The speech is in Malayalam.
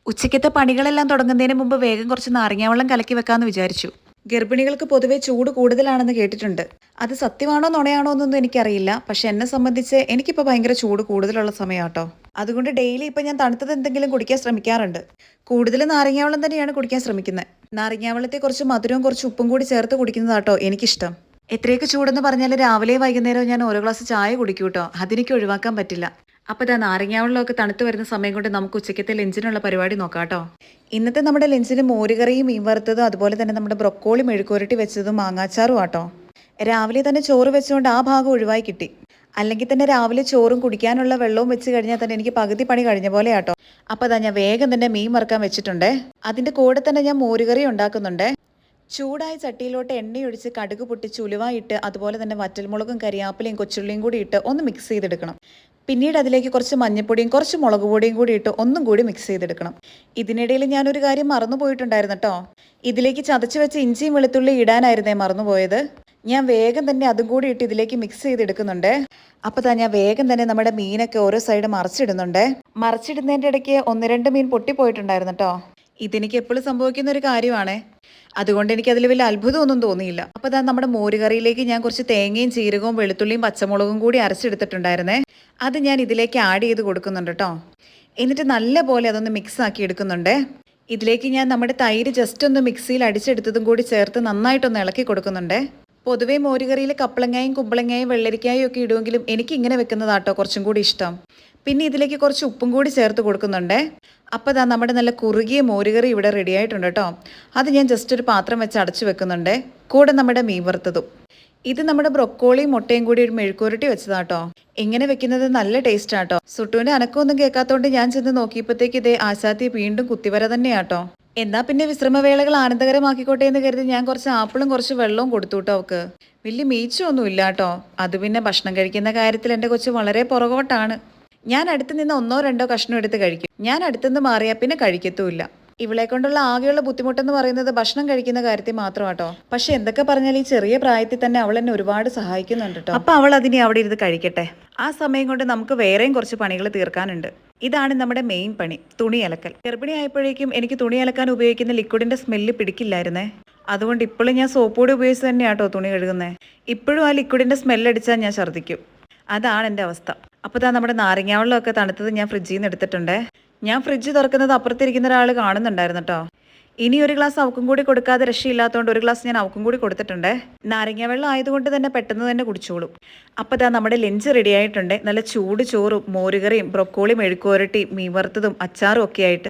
ഉച്ചയ്ക്കത്തെ പണികളെല്ലാം തുടങ്ങുന്നതിന് മുമ്പ് വേഗം കുറച്ച് നാരങ്ങാവെള്ളം കലക്കി വെക്കാമെന്ന് വിചാരിച്ചു. ഗർഭിണികൾക്ക് പൊതുവെ ചൂട് കൂടുതലാണെന്ന് കേട്ടിട്ടുണ്ട്. അത് സത്യമാണോ നുണയാണോ എന്നൊന്നും എനിക്കറിയില്ല. പക്ഷെ എന്നെ സംബന്ധിച്ച് എനിക്കിപ്പോൾ ഭയങ്കര ചൂട് കൂടുതലുള്ള സമയമാട്ടോ. അതുകൊണ്ട് ഡെയിലി ഇപ്പം ഞാൻ തണുത്തത് എന്തെങ്കിലും കുടിക്കാൻ ശ്രമിക്കാറുണ്ട്. കൂടുതൽ നാരങ്ങാവെള്ളം തന്നെയാണ് കുടിക്കാൻ ശ്രമിക്കുന്നത്. നാരങ്ങാവെള്ളത്തെ കുറച്ച് മധുരവും കുറച്ച് ഉപ്പും കൂടി ചേർത്ത് കുടിക്കുന്നതാട്ടോ എനിക്കിഷ്ടം. എത്രയൊക്കെ ചൂടെന്ന് പറഞ്ഞാൽ രാവിലെയും വൈകുന്നേരവും ഞാൻ ഓരോ ഗ്ലാസ് ചായ കുടിക്കും കേട്ടോ. അതെനിക്ക് ഒഴിവാക്കാൻ പറ്റില്ല. അപ്പോൾ ഇതാ നാരങ്ങാവെള്ളമൊക്കെ തണുത്ത് വരുന്ന സമയം കൊണ്ട് നമുക്ക് ഉച്ചയ്ക്കത്തെ ലഞ്ചിനുള്ള പരിപാടി നോക്കാം കേട്ടോ. ഇന്നത്തെ നമ്മുടെ ലഞ്ചിന് മോരുകറിയും മീൻ വറുത്തതും അതുപോലെ തന്നെ നമ്മുടെ ബ്രൊക്കോളി മെഴുക്കുരട്ടി വെച്ചതും മാങ്ങാച്ചാറും ആട്ടോ. രാവിലെ തന്നെ ചോറ് വെച്ചുകൊണ്ട് ആ ഭാഗം ഒഴിവായി കിട്ടി. അല്ലെങ്കിൽ തന്നെ രാവിലെ ചോറും കുടിക്കാനുള്ള വെള്ളവും വെച്ച് കഴിഞ്ഞാൽ തന്നെ എനിക്ക് പകുതി പണി കഴിഞ്ഞ പോലെ ആട്ടോ. അപ്പോൾ അതാ ഞാൻ വേഗം തന്നെ മീൻ വറുക്കാൻ വെച്ചിട്ടുണ്ട്. അതിൻ്റെ കൂടെ തന്നെ ഞാൻ മോരുകറി ഉണ്ടാക്കുന്നുണ്ട്. ചൂടായ ചട്ടിയിലോട്ട് എണ്ണയൊഴിച്ച് കടുക് പൊട്ടിച്ച് ഉലുവായിട്ട് അതുപോലെ തന്നെ വറ്റൽമുളകും കരിയാപ്പിലയും കൊച്ചുള്ളിയും കൂടി ഇട്ട് ഒന്ന് മിക്സ് ചെയ്തെടുക്കണം. പിന്നീട് അതിലേക്ക് കുറച്ച് മഞ്ഞൾപ്പൊടിയും കുറച്ച് മുളക് പൊടിയും കൂടി ഇട്ട് ഒന്നും കൂടി മിക്സ് ചെയ്തെടുക്കണം. ഇതിനിടയിൽ ഞാനൊരു കാര്യം മറന്നുപോയിട്ടുണ്ടായിരുന്നു കേട്ടോ. ഇതിലേക്ക് ചതച്ച് വെച്ച ഇഞ്ചിയും വെളുത്തുള്ളി ഇടാനായിരുന്നേ മറന്നുപോയത്. ഞാൻ വേഗം തന്നെ അതും കൂടി ഇട്ട് ഇതിലേക്ക് മിക്സ് ചെയ്തെടുക്കുന്നുണ്ട്. അപ്പോൾ ഞാൻ വേഗം തന്നെ നമ്മുടെ മീനൊക്കെ ഓരോ സൈഡ് മറിച്ചിടുന്നുണ്ട്. മറിച്ചിടുന്നതിൻ്റെ ഇടയ്ക്ക് 1-2 മീൻ പൊട്ടിപ്പോയിട്ടുണ്ടായിരുന്നു കേട്ടോ. ഇതെനിക്ക് എപ്പോഴും സംഭവിക്കുന്ന ഒരു കാര്യമാണ്. അതുകൊണ്ട് എനിക്ക് അതിൽ വലിയ അത്ഭുതമൊന്നും തോന്നിയില്ല. അപ്പോൾ നമ്മുടെ മോരുകറിയിലേക്ക് ഞാൻ കുറച്ച് തേങ്ങയും ജീരകവും വെളുത്തുള്ളിയും പച്ചമുളകും കൂടി അരച്ചെടുത്തിട്ടുണ്ടായിരുന്നേ. അത് ഞാൻ ഇതിലേക്ക് ആഡ് ചെയ്ത് കൊടുക്കുന്നുണ്ട് കേട്ടോ. എന്നിട്ട് നല്ല പോലെ അതൊന്ന് മിക്സ് ആക്കി എടുക്കുന്നുണ്ട്. ഇതിലേക്ക് ഞാൻ നമ്മുടെ തൈര് ജസ്റ്റ് ഒന്ന് മിക്സിയിൽ അടിച്ചെടുത്തതും കൂടി ചേർത്ത് നന്നായിട്ടൊന്ന് ഇളക്കി കൊടുക്കുന്നുണ്ട്. പൊതുവേ മോരുകറിയിൽ കപ്പളങ്ങായും കുമ്പളങ്ങായും വെള്ളരിക്കായും ഒക്കെ ഇടുമെങ്കിലും എനിക്ക് ഇങ്ങനെ വെക്കുന്നതാട്ടോ കുറച്ചും കൂടി ഇഷ്ടം. പിന്നെ ഇതിലേക്ക് കുറച്ച് ഉപ്പും കൂടി ചേർത്ത് കൊടുക്കുന്നുണ്ട്. അപ്പോൾ നമ്മുടെ നല്ല കുറുകിയ മോരുകറി ഇവിടെ റെഡി ആയിട്ടുണ്ട് കേട്ടോ. അത് ഞാൻ ജസ്റ്റ് ഒരു പാത്രം വെച്ച് അടച്ചു വെക്കുന്നുണ്ട്. കൂടെ നമ്മുടെ മീൻ വറുത്തതും. ഇത് നമ്മുടെ ബ്രൊക്കോളിയും മുട്ടയും കൂടി ഒരു മെഴുക്കുരട്ടി വെച്ചതാട്ടോ. ഇങ്ങനെ വെക്കുന്നത് നല്ല ടേസ്റ്റ് ആട്ടോ. സുട്ടുവിൻ്റെ അനക്കമൊന്നും കേൾക്കാത്തതുകൊണ്ട് ഞാൻ ചെന്ന് നോക്കിയപ്പോഴത്തേക്ക് ഇതേ ആശാത്തി വീണ്ടും കുത്തിവര തന്നെയാട്ടോ. എന്നാൽ പിന്നെ വിശ്രമവേളകൾ ആനന്ദകരമാക്കിക്കോട്ടെ എന്ന് കരുതി ഞാൻ കുറച്ച് ആപ്പിളും കുറച്ച് വെള്ളവും കൊടുത്തു കേട്ടോ അവൾക്ക്. വലിയ മീച്ചൊന്നും ഇല്ല കേട്ടോ. അത് പിന്നെ ഭക്ഷണം കഴിക്കുന്ന കാര്യത്തിൽ എൻ്റെ കൊച്ച് വളരെ പുറകോട്ടാണ്. ഞാൻ അടുത്ത് നിന്ന് 1-2 കഷ്ണം എടുത്ത് കഴിക്കും. ഞാൻ അടുത്തുനിന്ന് മാറിയാൽ പിന്നെ കഴിക്കത്തുമില്ല. ഇവളെ കൊണ്ടുള്ള ആകെയുള്ള ബുദ്ധിമുട്ടെന്ന് പറയുന്നത് ഭക്ഷണം കഴിക്കുന്ന കാര്യത്തിൽ മാത്രമാട്ടോ. പക്ഷെ എന്തൊക്കെ പറഞ്ഞാൽ ഈ ചെറിയ പ്രായത്തിൽ തന്നെ അവൾ എന്നെ ഒരുപാട് സഹായിക്കുന്നുണ്ട് കേട്ടോ. അപ്പോൾ അവൾ അതിനെ അവിടെ ഇരുന്ന് കഴിക്കട്ടെ. ആ സമയം കൊണ്ട് നമുക്ക് വേറെയും കുറച്ച് പണികൾ തീർക്കാനുണ്ട്. ഇതാണ് നമ്മുടെ മെയിൻ പണി, തുണി അലക്കൽ. ഗർഭിണി ആയപ്പോഴേക്കും എനിക്ക് തുണി അലക്കാൻ ഉപയോഗിക്കുന്ന ലിക്വിഡിന്റെ സ്മെല്ല് പിടിക്കില്ലായിരുന്നേ. അതുകൊണ്ട് ഇപ്പോഴും ഞാൻ സോപ്പ് പൊടി ഉപയോഗിച്ച് തന്നെയാട്ടോ തുണി കഴുകുന്നത്. ഇപ്പോഴും ആ ലിക്വിഡിന്റെ സ്മെല്ലടിച്ചാൽ ഞാൻ ഛർദ്ദിക്കും. അതാണ് എൻ്റെ അവസ്ഥ. അപ്പോൾ നമ്മുടെ നാരങ്ങാവെള്ളമൊക്കെ തണുത്തത് ഞാൻ ഫ്രിഡ്ജിൽ നിന്ന് എടുത്തിട്ടുണ്ട്. ഞാൻ ഫ്രിഡ്ജ് തുറക്കുന്നത് അപ്പുറത്തിരിക്കുന്ന ഒരാൾ കാണുന്നുണ്ടായിരുന്നു കേട്ടോ. ഇനി ഒരു ഗ്ലാസ് അവക്കും കൂടി കൊടുക്കാതെ രക്ഷയില്ലാത്തതുകൊണ്ട് ഒരു ഗ്ലാസ് ഞാൻ അവക്കും കൂടി കൊടുത്തിട്ടുണ്ട്. നാരങ്ങ വെള്ളം ആയതുകൊണ്ട് തന്നെ പെട്ടെന്ന് തന്നെ കുടിച്ചോളും. അപ്പോൾ നമ്മുടെ ലഞ്ച് റെഡി ആയിട്ടുണ്ട്. നല്ല ചൂട് ചോറും മോരുകറിയും ബ്രൊക്കോളി മെഴുക്കുവരട്ടി മീൻ വറുത്തതും അച്ചാറും ഒക്കെ ആയിട്ട്.